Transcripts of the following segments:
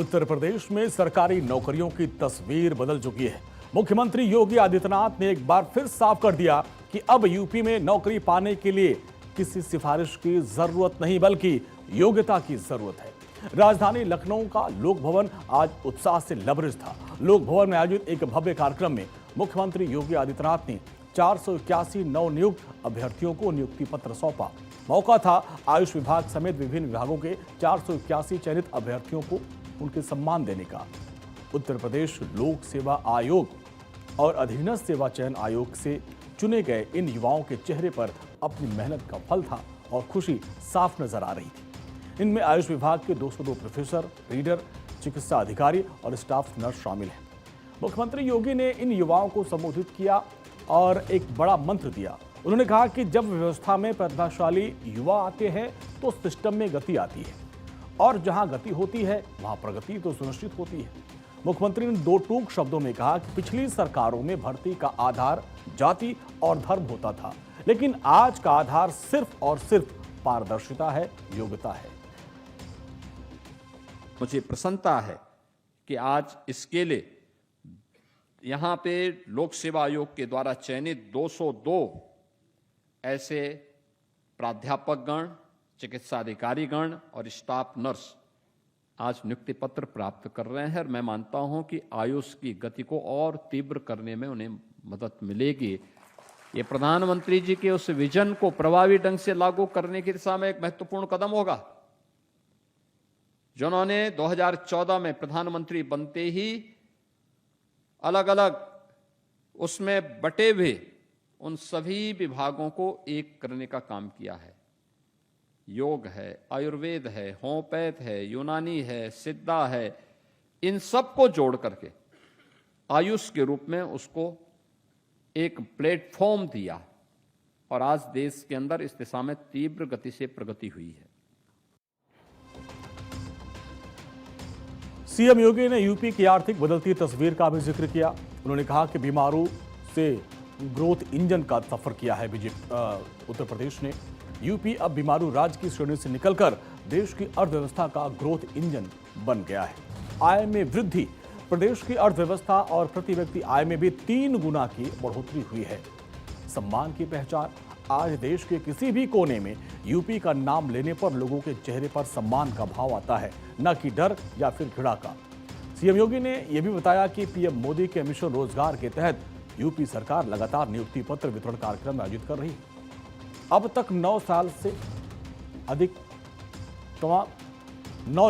उत्तर प्रदेश में सरकारी नौकरियों की तस्वीर बदल चुकी है। मुख्यमंत्री योगी आदित्यनाथ ने एक बार फिर साफ कर दिया कि अब यूपी में नौकरी पाने के लिए किसी सिफारिश की जरूरत नहीं बल्कि योग्यता की जरूरत है। राजधानी लखनऊ का लोक भवन आज उत्साह से लबरेज था। लोक भवन में आयोजित एक भव्य कार्यक्रम में मुख्यमंत्री योगी आदित्यनाथ ने 481 नवनियुक्त अभ्यर्थियों को नियुक्ति पत्र सौंपा। मौका था आयुष विभाग समेत विभिन्न विभागों के 481 चयनित अभ्यर्थियों को उनके सम्मान देने का। उत्तर प्रदेश लोक सेवा आयोग और अधीनस्थ सेवा चयन आयोग से चुने गए इन युवाओं के चेहरे पर अपनी मेहनत का फल था और खुशी साफ नजर आ रही थी। इनमें आयुष विभाग के 202 प्रोफेसर, रीडर, चिकित्सा अधिकारी और स्टाफ नर्स शामिल हैं। मुख्यमंत्री योगी ने इन युवाओं को संबोधित किया और एक बड़ा मंत्र दिया। उन्होंने कहा कि जब व्यवस्था में प्रतिभाशाली युवा आते हैं तो सिस्टम में गति आती है और जहां गति होती है वहां प्रगति तो सुनिश्चित होती है। मुख्यमंत्री ने दो टूक शब्दों में कहा कि पिछली सरकारों में भर्ती का आधार जाति और धर्म होता था, लेकिन आज का आधार सिर्फ और सिर्फ पारदर्शिता है, योग्यता है। मुझे प्रसन्नता है कि आज इसके लिए यहां पे लोक सेवा आयोग के द्वारा चयनित 202 ऐसे प्राध्यापकगण, चिकित्सा अधिकारीगण और स्टाफ नर्स आज नियुक्ति पत्र प्राप्त कर रहे हैं और मैं मानता हूं कि आयुष की गति को और तीव्र करने में उन्हें मदद मिलेगी। ये प्रधानमंत्री जी के उस विजन को प्रभावी ढंग से लागू करने की दिशा में एक महत्वपूर्ण कदम होगा। जिन्होंने 2014 में प्रधानमंत्री बनते ही अलग अलग उसमें बटे हुए उन सभी विभागों को एक करने का काम किया है। योग है, आयुर्वेद है, होम्योपैथ है, यूनानी है, सिद्धा है, इन सब को जोड़ करके आयुष के रूप में उसको एक प्लेटफॉर्म दिया और आज देश के अंदर इस दिशा में तीव्र गति से प्रगति हुई है। सीएम योगी ने यूपी की आर्थिक बदलती तस्वीर का भी जिक्र किया। उन्होंने कहा कि बीमारू से ग्रोथ इंजन का सफर किया है उत्तर प्रदेश ने। यूपी अब बीमारू राज्य की श्रेणी से निकलकर देश की अर्थव्यवस्था का ग्रोथ इंजन बन गया है। आय में वृद्धि, प्रदेश की अर्थव्यवस्था और प्रति व्यक्ति आय में भी 3 गुना की बढ़ोतरी हुई है। सम्मान की पहचान, आज देश के किसी भी कोने में यूपी का नाम लेने पर लोगों के चेहरे पर सम्मान का भाव आता है, न कि डर या फिर घृणा का। सीएम योगी ने यह भी बताया कि पीएम मोदी के मिशन रोजगार के तहत यूपी सरकार लगातार नियुक्ति पत्र वितरण कार्यक्रम आयोजित कर रही है। अब तक 9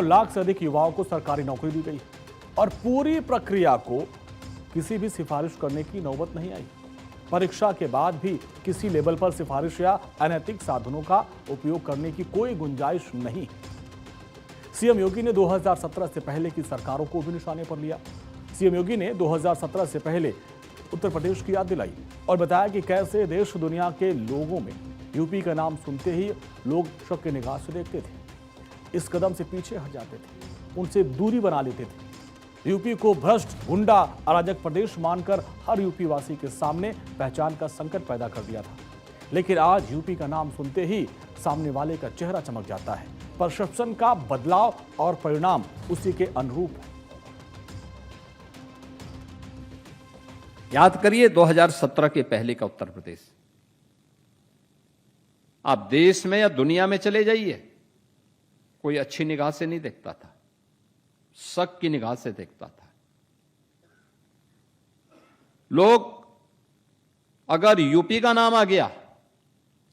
लाख से अधिक युवाओं को सरकारी नौकरी दी गई और पूरी प्रक्रिया को किसी भी सिफारिश करने की नौबत नहीं आई। परीक्षा के बाद भी किसी लेवल पर सिफारिश या अनैतिक साधनों का उपयोग करने की कोई गुंजाइश नहीं। सीएम योगी ने 2017 से पहले की सरकारों को भी निशाने पर लिया। सीएम योगी ने 2017 से पहले उत्तर प्रदेश की याद दिलाई और बताया कि कैसे देश दुनिया के लोगों में यूपी का नाम सुनते ही लोग शक की निगाह से देखते थे, इस कदम से पीछे हट जाते थे, उनसे दूरी बना लेते थे। यूपी को भ्रष्ट, गुंडा, अराजक प्रदेश मानकर हर यूपी वासी के सामने पहचान का संकट पैदा कर दिया था। लेकिन आज यूपी का नाम सुनते ही सामने वाले का चेहरा चमक जाता है। परसेप्शन का बदलाव और परिणाम उसी के अनुरूप है। याद करिए 2017 के पहले का उत्तर प्रदेश। आप देश में या दुनिया में चले जाइए, कोई अच्छी निगाह से नहीं देखता था, शक की निगाह से देखता था। लोग अगर यूपी का नाम आ गया,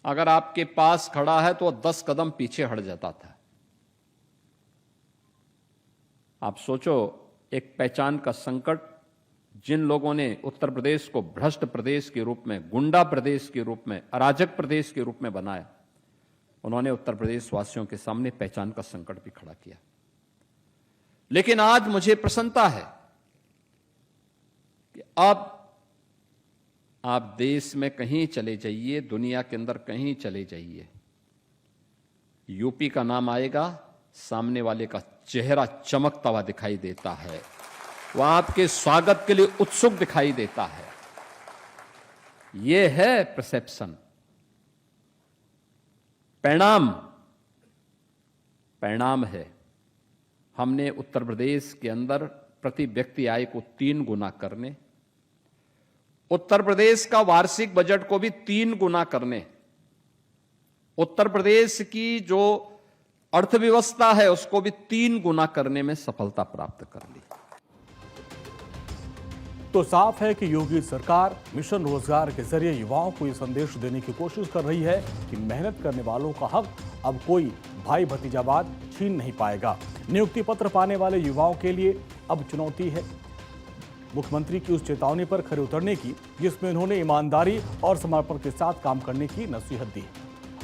अगर आपके पास खड़ा है तो 10 कदम पीछे हट जाता था। आप सोचो, एक पहचान का संकट जिन लोगों ने उत्तर प्रदेश को भ्रष्ट प्रदेश के रूप में, गुंडा प्रदेश के रूप में, अराजक प्रदेश के रूप में बनाया, उन्होंने उत्तर प्रदेश वासियों के सामने पहचान का संकट भी खड़ा किया। लेकिन आज मुझे प्रसन्नता है कि अब आप देश में कहीं चले जाइए, दुनिया के अंदर कहीं चले जाइए, यूपी का नाम आएगा, सामने वाले का चेहरा चमकता हुआ दिखाई देता है, वह आपके स्वागत के लिए उत्सुक दिखाई देता है। यह है परसेप्शन। परिणाम है हमने उत्तर प्रदेश के अंदर प्रति व्यक्ति आय को 3 गुना करने, उत्तर प्रदेश का वार्षिक बजट को भी 3 गुना करने, उत्तर प्रदेश की जो अर्थव्यवस्था है उसको भी 3 गुना करने में सफलता प्राप्त कर ली। तो साफ है कि योगी सरकार मिशन रोजगार के जरिए युवाओं को ये संदेश देने की कोशिश कर रही है कि मेहनत करने वालों का हक अब कोई भाई भतीजावाद छीन नहीं पाएगा। नियुक्ति पत्र पाने वाले युवाओं के लिए अब चुनौती है मुख्यमंत्री की उस चेतावनी पर खरे उतरने की, जिसमें उन्होंने ईमानदारी और समर्पण के साथ काम करने की नसीहत दी।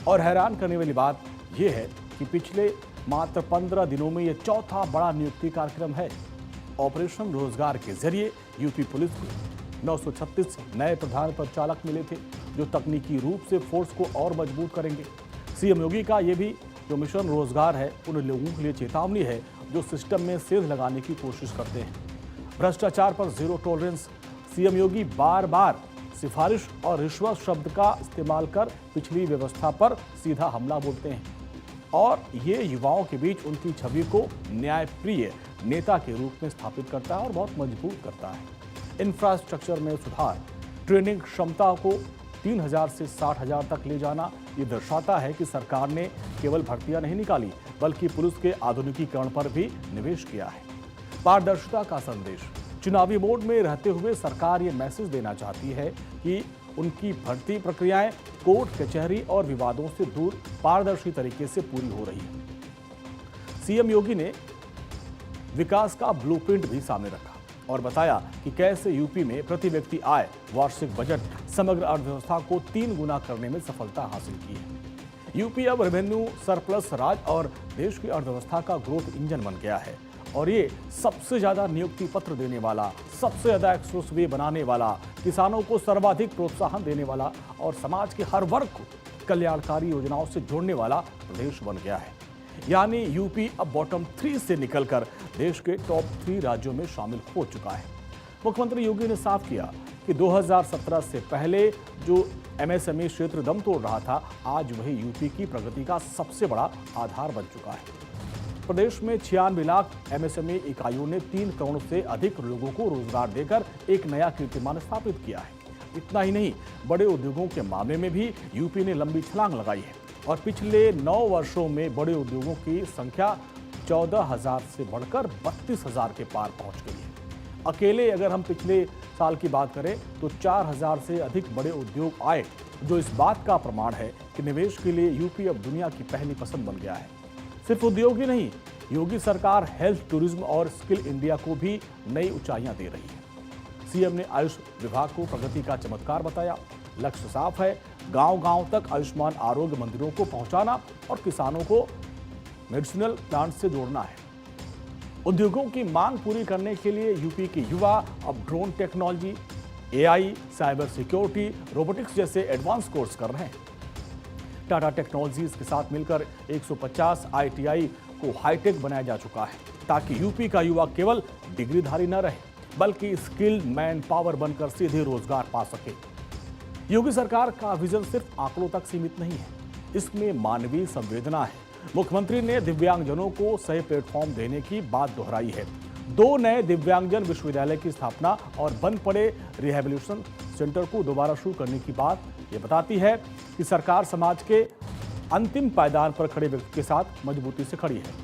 और हैरान करने वाली बात यह है कि पिछले मात्र 15 दिनों में यह चौथा बड़ा नियुक्ति कार्यक्रम है। ऑपरेशन रोजगार के जरिए यूपी पुलिस को 936 नए प्रधान परिचालक मिले थे, जो तकनीकी रूप से फोर्स को और मजबूत करेंगे। सीएम योगी का ये भी जो मिशन रोजगार है, उन लोगों के लिए चेतावनी है जो सिस्टम में सेध लगाने की कोशिश करते हैं। भ्रष्टाचार पर जीरो टॉलरेंस। सीएम योगी बार बार सिफारिश और रिश्वत शब्द का इस्तेमाल कर पिछली व्यवस्था पर सीधा हमला बोलते हैं और ये युवाओं के बीच उनकी छवि को न्यायप्रिय नेता के रूप में स्थापित करता है और बहुत मजबूत करता है। इंफ्रास्ट्रक्चर में सुधार, ट्रेनिंग क्षमता को 3,000 से 60,000 तक ले जाना, ये दर्शाता है कि सरकार ने केवल भर्तियां नहीं निकाली बल्कि पुलिस के आधुनिकीकरण पर भी निवेश किया है। पारदर्शिता का संदेश। चुनावी मोड में रहते हुए सरकार ये मैसेज देना चाहती है कि उनकी भर्ती प्रक्रियाएं कोर्ट, कचहरी और विवादों से दूर पारदर्शी तरीके से पूरी हो रही है। सीएम योगी ने विकास का ब्लूप्रिंट भी सामने रखा और बताया कि कैसे यूपी में प्रति व्यक्ति आय, वार्षिक बजट, समग्र अर्थव्यवस्था को 3 गुना करने में सफलता हासिल की है। यूपी अब रेवेन्यू सरप्लस राज्य और देश की अर्थव्यवस्था का ग्रोथ इंजन बन गया है और ये सबसे ज्यादा नियुक्ति पत्र देने वाला, सबसे ज्यादा एक्सप्रेसवे बनाने वाला, किसानों को सर्वाधिक प्रोत्साहन देने वाला और समाज के हर वर्ग को कल्याणकारी योजनाओं से जोड़ने वाला प्रदेश बन गया है। यानी यूपी अब बॉटम 3 से निकलकर देश के टॉप 3 राज्यों में शामिल हो चुका है। मुख्यमंत्री योगी ने साफ किया कि 2017 से पहले जो एमएसएमई क्षेत्र दम तोड़ रहा था, आज वही यूपी की प्रगति का सबसे बड़ा आधार बन चुका है। प्रदेश में 96 लाख एमएसएमई इकाइयों ने 3 करोड़ से अधिक लोगों को रोजगार देकर एक नया कीर्तिमान स्थापित किया है। इतना ही नहीं, बड़े उद्योगों के मामले में भी यूपी ने लंबी छलांग लगाई है और पिछले 9 वर्षों में बड़े उद्योगों की संख्या 14,000 से बढ़कर 32,000 के पार पहुंच गई है। अकेले अगर हम पिछले साल की बात करें तो 4,000 से अधिक बड़े उद्योग आए, जो इस बात का प्रमाण है कि निवेश के लिए यूपी अब दुनिया की पहली पसंद बन गया है। सिर्फ उद्योग ही नहीं, योगी सरकार हेल्थ, टूरिज्म और स्किल इंडिया को भी नई ऊंचाइयां दे रही है। सीएम ने आयुष विभाग को प्रगति का चमत्कार बताया। लक्ष्य साफ है, गांव-गांव तक आयुष्मान आरोग्य मंदिरों को पहुंचाना और किसानों को मेडिसिनल प्लांट से जोड़ना है। उद्योगों की मांग पूरी करने के लिए यूपी के युवा अब drone technology, AI, cyber security, robotics जैसे एडवांस कोर्स कर रहे हैं। टाटा टेक्नोलॉजीज के साथ मिलकर 150 आईटीआई को हाईटेक बनाया जा चुका है, ताकि यूपी का युवा केवल डिग्रीधारी न रहे बल्कि स्किल्ड मैन पावर बनकर सीधे रोजगार पा सके। योगी सरकार का विजन सिर्फ आंकड़ों तक सीमित नहीं है, इसमें मानवीय संवेदना है। मुख्यमंत्री ने दिव्यांगजनों को सही प्लेटफॉर्म देने की बात दोहराई है। 2 नए दिव्यांगजन विश्वविद्यालय की स्थापना और बंद पड़े रिहेबिलिटेशन सेंटर को दोबारा शुरू करने की बात ये बताती है कि सरकार समाज के अंतिम पायदान पर खड़े व्यक्ति के साथ मजबूती से खड़ी है।